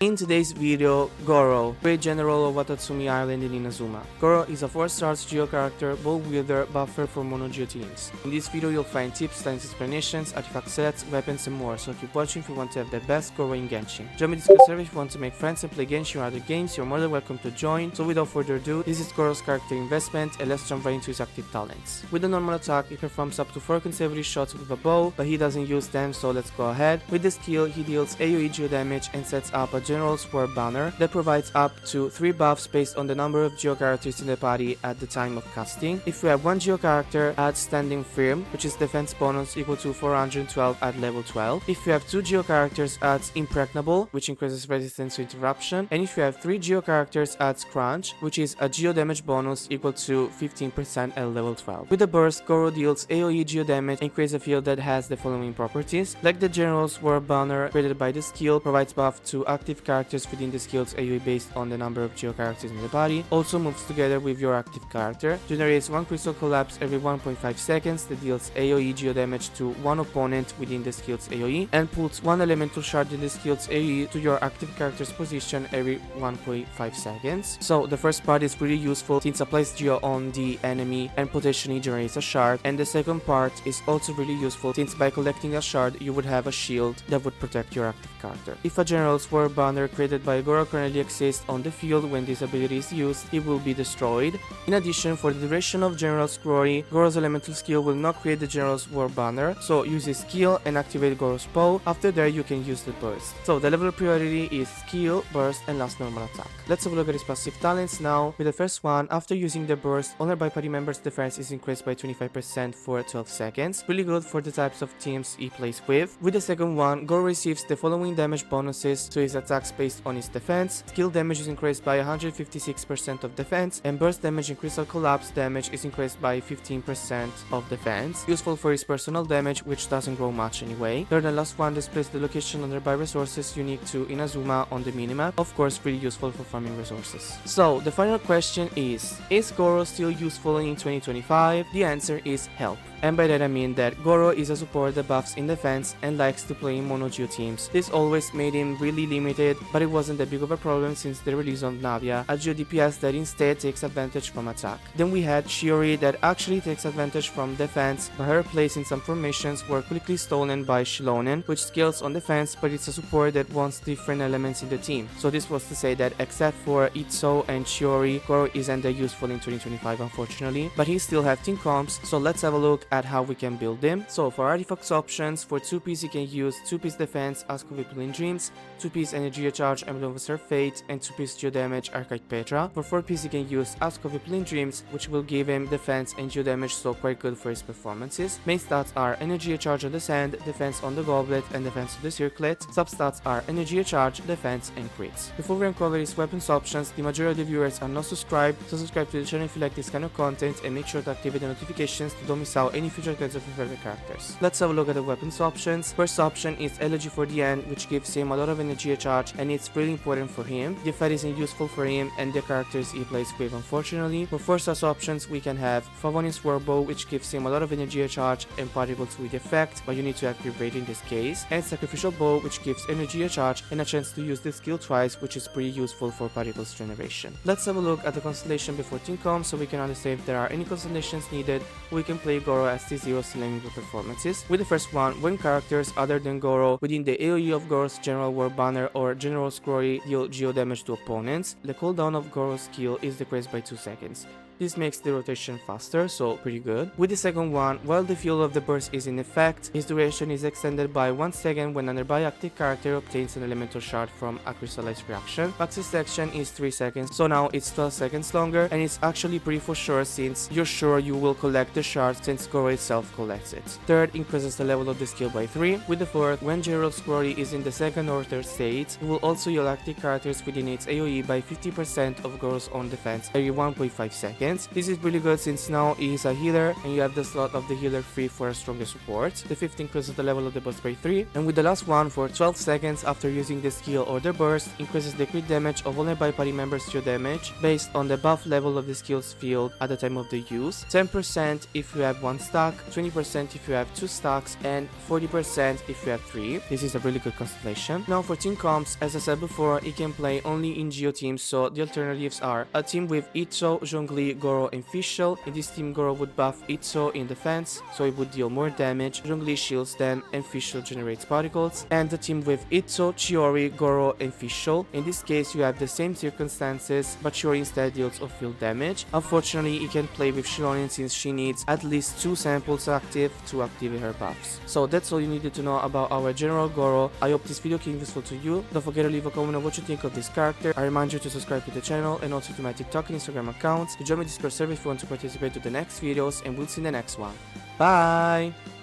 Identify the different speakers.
Speaker 1: In today's video, GOROU, Great General of Watatsumi Island in Inazuma. GOROU is a 4-star Geo character, ball wielder, buffer for mono Geo teams. In this video you'll find tips, science explanations, artifact sets, weapons and more, so keep watching if you want to have the best GOROU in Genshin. Join me in Discord server if you want to make friends and play Genshin or other games, you're more than welcome to join. So without further ado, this is GOROU's character investment and let's jump right into his active talents. With the normal attack, he performs up to 4 consecutive shots with a bow, but he doesn't use them, so let's go ahead. With the skill, he deals AoE Geo damage and sets up a General Sword banner that provides up to 3 buffs based on the number of Geo characters in the party at the time of casting. If you have 1 Geo character, add Standing Firm, which is defense bonus equal to 412 at level 12. If you have 2 Geo characters, adds Impregnable, which increases resistance to interruption. And if you have 3 Geo characters, adds Crunch, which is a Geo damage bonus equal to 15% at level 12. With the burst, GOROU deals AoE Geo damage and creates a field that has the following properties. Like the General Sword banner created by the skill, provides buff to active characters within the skill's AoE based on the number of Geo characters in the body, also moves together with your active character, generates 1 crystal collapse every 1.5 seconds that deals AoE Geo damage to 1 opponent within the skill's AoE, and puts 1 elemental shard in the skill's AoE to your active character's position every 1.5 seconds. So the first part is pretty useful since applies Geo on the enemy and potentially generates a shard, and the second part is also really useful since by collecting a shard you would have a shield that would protect your active character. If a General Sword banner created by GOROU currently exists on the field when this ability is used, it will be destroyed. In addition, for the duration of General's glory, GOROU's elemental skill will not create the General's War banner, so use his skill and activate GOROU's bow. After there you can use the burst. So the level priority is skill, burst and last normal attack. Let's have a look at his passive talents now. With the first one, after using the burst, all nearby party members' defense is increased by 25% for 12 seconds. Really good for the types of teams he plays with. With the second one, GOROU receives the following damage bonuses to his attacks based on his defense. Skill damage is increased by 156% of defense, and burst damage and crystal collapse damage is increased by 15% of defense. Useful for his personal damage, which doesn't grow much anyway. Third and last one displays the location on nearby resources unique to Inazuma on the minimap. Of course, really useful for farming resources. So the final question is GOROU still useful in 2025? The answer is help. And by that I mean that GOROU is a support that buffs in defense and likes to play in mono Geo teams. This always made him really limited, but it wasn't that big of a problem since the release of Navia, a Geo DPS that instead takes advantage from attack. Then we had Shiori that actually takes advantage from defense, but her place in some formations were quickly stolen by Shilonen, which scales on defense, but it's a support that wants different elements in the team. So this was to say that except for Itzo and Shiori, GOROU isn't that useful in 2025 unfortunately, but he still have team comps, so let's have a look at how we can build them. So for artifacts options, for 2-piece you can use 2-piece defense, Ask of People in Dreams, 2-piece energy charge, Emblem of Her Fate, and 2-piece Geo damage, Archite Petra. For 4-piece you can use Ask of People in Dreams, which will give him defense and Geo damage, so quite good for his performances. Main stats are energy charge on the sand, defense on the goblet, and defense on the circlet. Substats are energy charge, defense, and crits. Before we uncover his weapons options, the majority of the viewers are not subscribed, so subscribe to the channel if you like this kind of content and make sure to activate the notifications to don't miss out any future guides of your favorite characters. Let's have a look at the weapons options. First option is Elegy for the End, which gives him a lot of energy charge and it's really important for him. The effect isn't useful for him and the characters he plays with unfortunately. For first options we can have Favonius Warbow, which gives him a lot of energy charge and particles with effect, but you need to activate in this case, and Sacrificial Bow, which gives energy charge and a chance to use this skill twice, which is pretty useful for particles generation. Let's have a look at the constellation before team comp so we can understand if there are any constellations needed. We can play GOROU as T0 still aiming for performances. With the first one, when characters other than GOROU within the AoE of GOROU's General War banner or General Glory deal Geo damage to opponents, the cooldown of GOROU's skill is decreased by 2 seconds. This makes the rotation faster, so pretty good. With the second one, while the fuel of the burst is in effect, his duration is extended by 1 second when a nearby active character obtains an elemental shard from a crystallized reaction. Max extension is 3 seconds, so now it's 12 seconds longer, and it's actually pretty for sure since you're sure you will collect the shard since GOROU itself collects it. Third, increases the level of the skill by 3. With the fourth, when Gerald's glory is in the second or third state, it will also heal active characters within its AoE by 50% of GOROU's own defense every 1.5 seconds. seconds. This is really good since now he is a healer and you have the slot of the healer free for a stronger support. The fifth increases the level of the boss by 3, and with the last one for 12 seconds after using the skill or the burst, increases the crit damage of all nearby party members to your damage based on the buff level of the skill's field at the time of the use, 10% if you have 1 stack, 20% if you have 2 stacks, and 40% if you have 3. This is a really good constellation. Now for team comps, as I said before, you can play only in Geo teams, so the alternatives are a team with Itzo, Zhongli, Gorou, and Fischl. In this team, Gorou would buff Itzo in defense, so it would deal more damage, Zhongli shields them, and Fischl generates particles. And the team with Itzo, Chiori, Gorou, and Fischl. In this case, you have the same circumstances, but Chiori instead deals of field damage. Unfortunately, you can play with Shilonin since she needs at least 2 samples active to activate her buffs. So that's all you needed to know about our general Gorou. I hope this video came useful to you. Don't forget to leave a comment on what you think of this character. I remind you to subscribe to the channel and also to my TikTok and Instagram accounts. To join my Discord server if you want to participate to the next videos, and we'll see you in the next one. Bye!